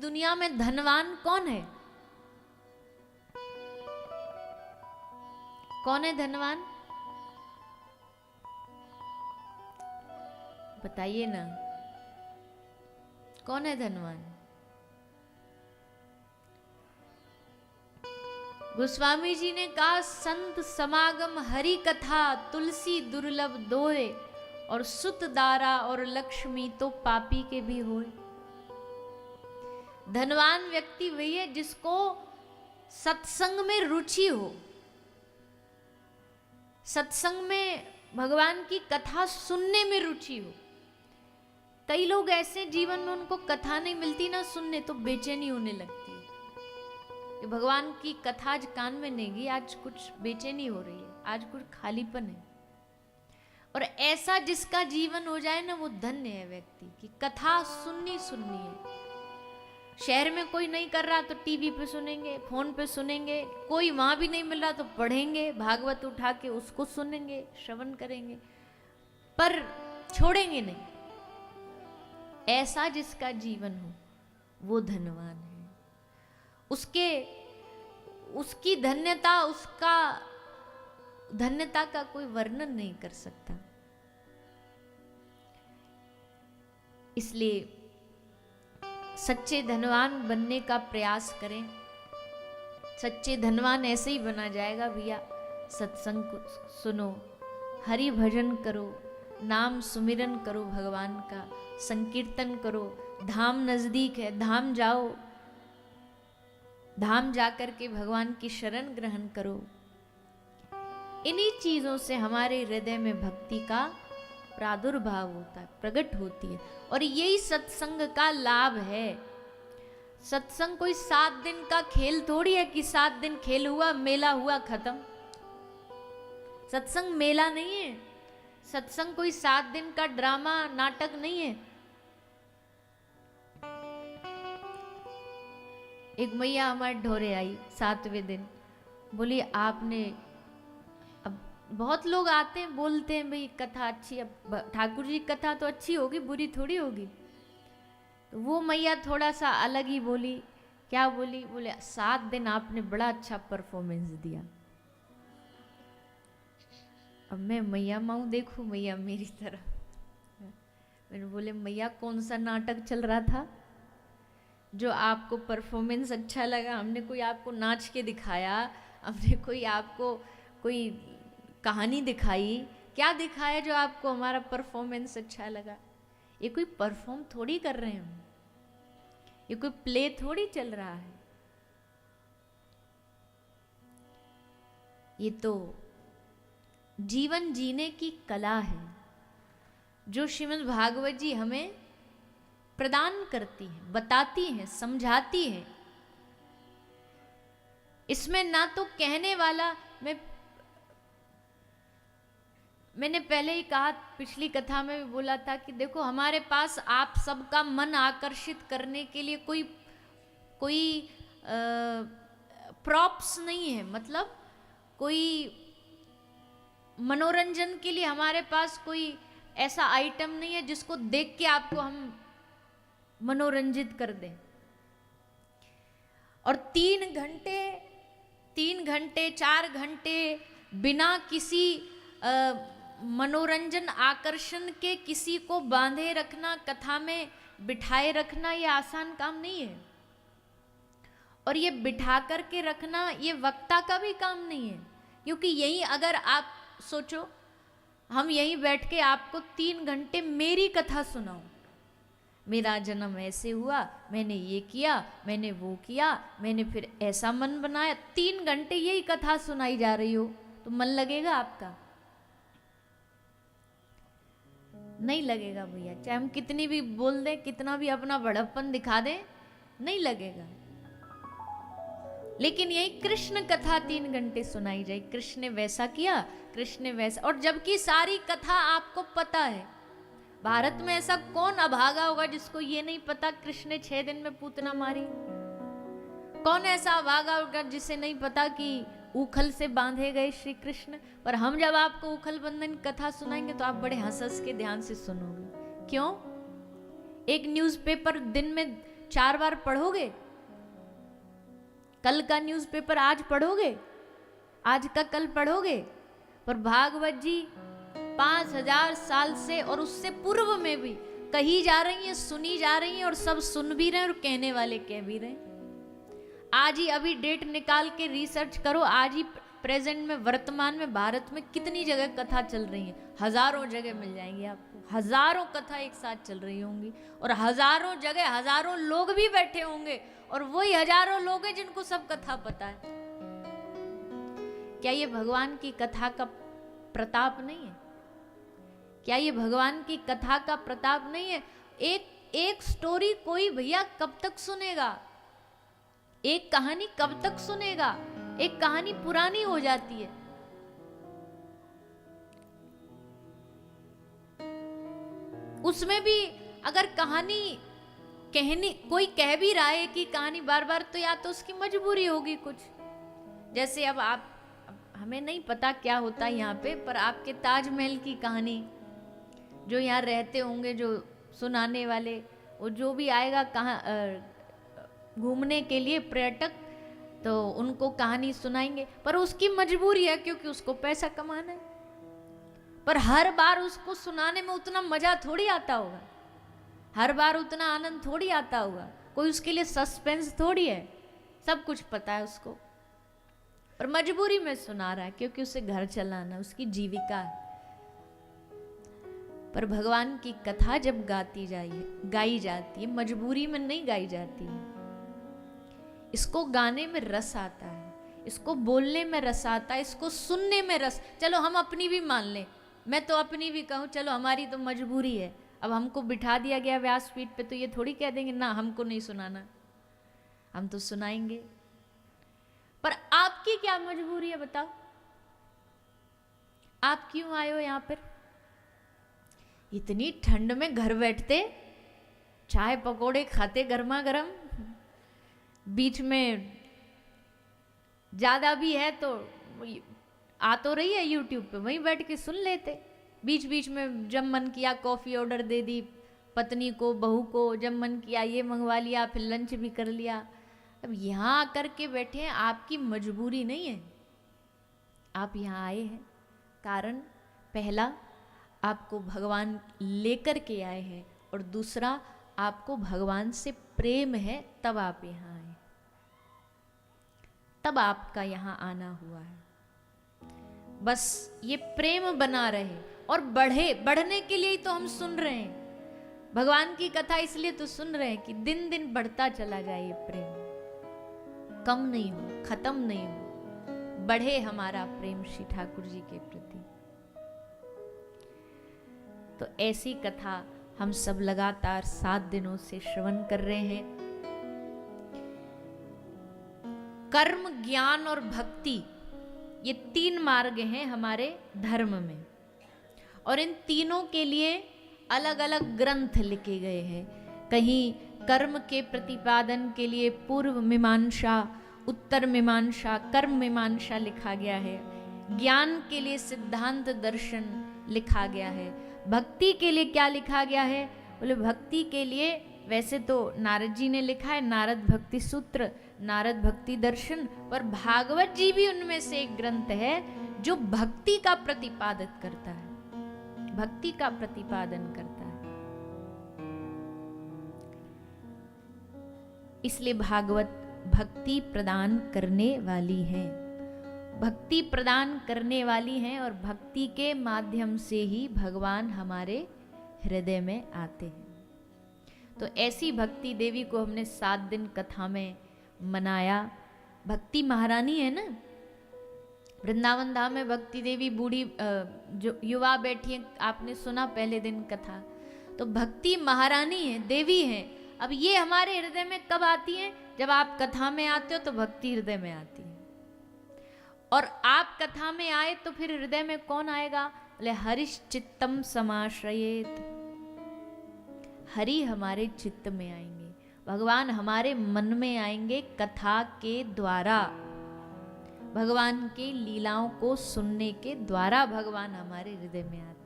दुनिया में धनवान कौन है? कौन है धनवान? बताइए ना, कौन है धनवान? गोस्वामी जी ने कहा, संत समागम हरि कथा तुलसी दुर्लभ दोए, और सुत दारा और लक्ष्मी तो पापी के भी होए। धनवान व्यक्ति वही है जिसको सत्संग में रुचि हो, सत्संग में भगवान की कथा सुनने में रुचि हो। कई लोग ऐसे जीवन में उनको कथा नहीं मिलती ना सुनने, तो बेचैनी होने लगती है कि भगवान की कथा आज कान में नहीं गई, आज कुछ बेचैनी हो रही है, आज कुछ खालीपन है। और ऐसा जिसका जीवन हो जाए ना, वो धन्य है व्यक्ति की कथा सुननी है। शहर में कोई नहीं कर रहा तो टीवी पे सुनेंगे, फोन पे सुनेंगे, कोई वहां भी नहीं मिल रहा तो पढ़ेंगे, भागवत उठा के उसको सुनेंगे, श्रवण करेंगे, पर छोड़ेंगे नहीं। ऐसा जिसका जीवन हो वो धनवान है। उसकी धन्यता, उसका धन्यता का कोई वर्णन नहीं कर सकता। इसलिए सच्चे धनवान बनने का प्रयास करें। सच्चे धनवान ऐसे ही बना जाएगा भैया। सत्संग सुनो, हरि भजन करो, नाम सुमिरन करो, भगवान का संकीर्तन करो। धाम नजदीक है, धाम जाओ, धाम जाकर के भगवान की शरण ग्रहण करो। इन्हीं चीजों से हमारे हृदय में भक्ति का प्रादुर्भाव होता है, प्रकट होती है, और यही सत्संग का लाभ है। सत्संग कोई 7 दिन का खेल थोड़ी है कि 7 दिन खेल हुआ, मेला हुआ, खत्म। सत्संग मेला नहीं है, सत्संग कोई 7 दिन का ड्रामा नाटक नहीं है। एक मैया हमारे ढोरे आई 7वें दिन, बोली आपने, अब बहुत लोग आते हैं बोलते हैं भाई कथा अच्छी, अब ठाकुर जी की कथा तो अच्छी होगी, बुरी थोड़ी होगी। तो वो मैया थोड़ा सा अलग ही बोली। क्या बोली? बोले 7 दिन आपने बड़ा अच्छा परफॉर्मेंस दिया। अब मैं मैया माऊ देखूं, मैया मेरी तरफ। मैंने बोले मैया कौन सा नाटक चल रहा था जो आपको परफॉर्मेंस अच्छा लगा? हमने कोई आपको नाच के दिखाया? हमने कोई आपको कोई कहानी दिखाई? क्या दिखाया जो आपको हमारा परफॉर्मेंस अच्छा लगा? ये कोई परफॉर्म थोड़ी कर रहे हैं हम, ये कोई प्ले थोड़ी चल रहा है। ये तो जीवन जीने की कला है जो श्रीमद् भागवत जी हमें प्रदान करती है, बताती है, समझाती है। इसमें ना तो कहने वाला, मैंने पहले ही कहा, पिछली कथा में भी बोला था कि देखो हमारे पास आप सबका मन आकर्षित करने के लिए कोई प्रॉप्स नहीं है, मतलब कोई मनोरंजन के लिए हमारे पास कोई ऐसा आइटम नहीं है जिसको देख के आपको हम मनोरंजित कर दें। और 3 घंटे 4 घंटे बिना किसी मनोरंजन आकर्षण के किसी को बांधे रखना, कथा में बिठाए रखना, ये आसान काम नहीं है। और ये बिठा करके रखना ये वक्ता का भी काम नहीं है, क्योंकि यही अगर आप सोचो हम यहीं बैठ के आपको 3 घंटे मेरी कथा सुनाऊं, मेरा जन्म ऐसे हुआ, मैंने ये किया, मैंने वो किया, मैंने फिर ऐसा मन बनाया, 3 घंटे यही कथा सुनाई जा रही हो, तो मन लगेगा आपका? नहीं लगेगा भैया। चाहे हम कितनी भी बोल दें, कितना भी अपना बड़प्पन दिखा दें, नहीं लगेगा। लेकिन यही कृष्ण कथा 3 घंटे सुनाई जाए, कृष्ण ने वैसा किया, कृष्ण ने वैसा, और जबकि सारी कथा आपको पता है। भारत में ऐसा कौन अभागा होगा जिसको ये नहीं पता कृष्ण ने 6 दिन में पूतना मारी? कौन ऐसा अभागा होगा जिसे नहीं पता कि उखल से बांधे गए श्री कृष्ण? पर हम जब आपको उखल बंधन कथा सुनाएंगे तो आप बड़े हंस हंस के ध्यान से सुनोगे। क्यों? एक न्यूज़पेपर दिन में 4 बार पढ़ोगे? कल का न्यूज़पेपर आज पढ़ोगे? आज का कल पढ़ोगे? पर भागवत जी 5000 साल से और उससे पूर्व में भी कही जा रही है, सुनी जा रही है, और सब सुन भी रहे हैं और कहने वाले कह भी रहे हैं। आज ही अभी डेट निकाल के रिसर्च करो, आज ही प्रेजेंट में, वर्तमान में भारत में कितनी जगह कथा चल रही है। हजारों जगह मिल जाएंगी आपको, हजारों कथा एक साथ चल रही होंगी, और हजारों जगह हजारों लोग भी बैठे होंगे, और वही हजारों लोग हैं जिनको सब कथा पता है। क्या ये भगवान की कथा का प्रताप नहीं है? क्या ये भगवान की कथा का प्रताप नहीं है? एक स्टोरी कोई भैया कब तक सुनेगा? एक कहानी कब तक सुनेगा? एक कहानी पुरानी हो जाती है। उसमें भी अगर कहानी कहनी, कोई कह भी रहा है कि कहानी बार बार, तो या तो उसकी मजबूरी होगी कुछ। जैसे अब हमें नहीं पता क्या होता है यहाँ पे, पर आपके ताजमहल की कहानी जो यहाँ रहते होंगे, जो सुनाने वाले, वो जो भी आएगा कहाँ घूमने के लिए पर्यटक, तो उनको कहानी सुनाएंगे, पर उसकी मजबूरी है क्योंकि उसको पैसा कमाना है। पर हर बार उसको सुनाने में उतना मजा थोड़ी आता होगा, हर बार उतना आनंद थोड़ी आता होगा, कोई उसके लिए सस्पेंस थोड़ी है, सब कुछ पता है उसको, पर मजबूरी में सुना रहा है क्योंकि उसे घर चलाना, उसकी जीविका है। पर भगवान की कथा जब गाई जाती है, मजबूरी में नहीं गाई जाती है। इसको गाने में रस आता है, इसको बोलने में रस आता है, इसको सुनने में रस। चलो हम अपनी भी मान लें, मैं तो अपनी भी कहूँ, चलो हमारी तो मजबूरी है, अब हमको बिठा दिया गया व्यासपीठ पे, तो ये थोड़ी कह देंगे ना हमको नहीं सुनाना, हम तो सुनाएंगे। पर आपकी क्या मजबूरी है बताओ? आप क्यों आए हो यहाँ पर? इतनी ठंड में घर बैठते, चाय पकोड़े खाते गर्मा गर्म, बीच में ज्यादा भी है तो आ तो रही है यूट्यूब पे, वहीं बैठ के सुन लेते। बीच बीच में जब मन किया कॉफी ऑर्डर दे दी पत्नी को, बहू को, जब मन किया ये मंगवा लिया, फिर लंच भी कर लिया। अब यहाँ आकर के बैठे हैं, आपकी मजबूरी नहीं है, आप यहाँ आए हैं कारण पहला आपको भगवान लेकर के आए हैं, और दूसरा आपको भगवान से प्रेम है, तब आप यहाँ आए, तब आपका यहाँ आना हुआ है। बस ये प्रेम बना रहे और बढ़ने के लिए ही तो हम सुन रहे हैं भगवान की कथा, इसलिए तो सुन रहे हैं कि दिन दिन बढ़ता चला जाए ये प्रेम, कम नहीं हो, खत्म नहीं हो, बढ़े हमारा प्रेम श्री ठाकुर जी के प्रति। तो ऐसी कथा हम सब लगातार 7 दिनों से श्रवण कर रहे हैं। कर्म, ज्ञान और भक्ति, ये 3 मार्ग हैं हमारे धर्म में, और इन तीनों के लिए अलग अलग ग्रंथ लिखे गए हैं। कहीं कर्म के प्रतिपादन के लिए पूर्व मीमांसा, उत्तर मीमांसा, कर्म मीमांसा लिखा गया है। ज्ञान के लिए सिद्धांत दर्शन लिखा गया है। भक्ति के लिए क्या लिखा गया है? बोले भक्ति के लिए वैसे तो नारद जी ने लिखा है नारद भक्ति सूत्र, नारद भक्ति दर्शन, पर भागवत जी भी उनमें से एक ग्रंथ है जो भक्ति का प्रतिपादन करता है, भक्ति का प्रतिपादन करता है। इसलिए भागवत भक्ति प्रदान करने वाली है, भक्ति प्रदान करने वाली हैं, और भक्ति के माध्यम से ही भगवान हमारे हृदय में आते हैं। तो ऐसी भक्ति देवी को हमने 7 दिन कथा में मनाया। भक्ति महारानी है ना, वृंदावन धाम में भक्ति देवी बूढ़ी जो युवा बैठी है, आपने सुना पहले दिन कथा, तो भक्ति महारानी है, देवी है। अब ये हमारे हृदय में कब आती है? जब आप कथा में आते हो तो भक्ति हृदय में आती है, और आप कथा में आए तो फिर हृदय में कौन आएगा? बोले हरिश्चित्तम समाश्रयेत, हरि हमारे चित्त में आएंगे, भगवान हमारे मन में आएंगे कथा के द्वारा, भगवान की लीलाओं को सुनने के द्वारा भगवान हमारे हृदय में आते।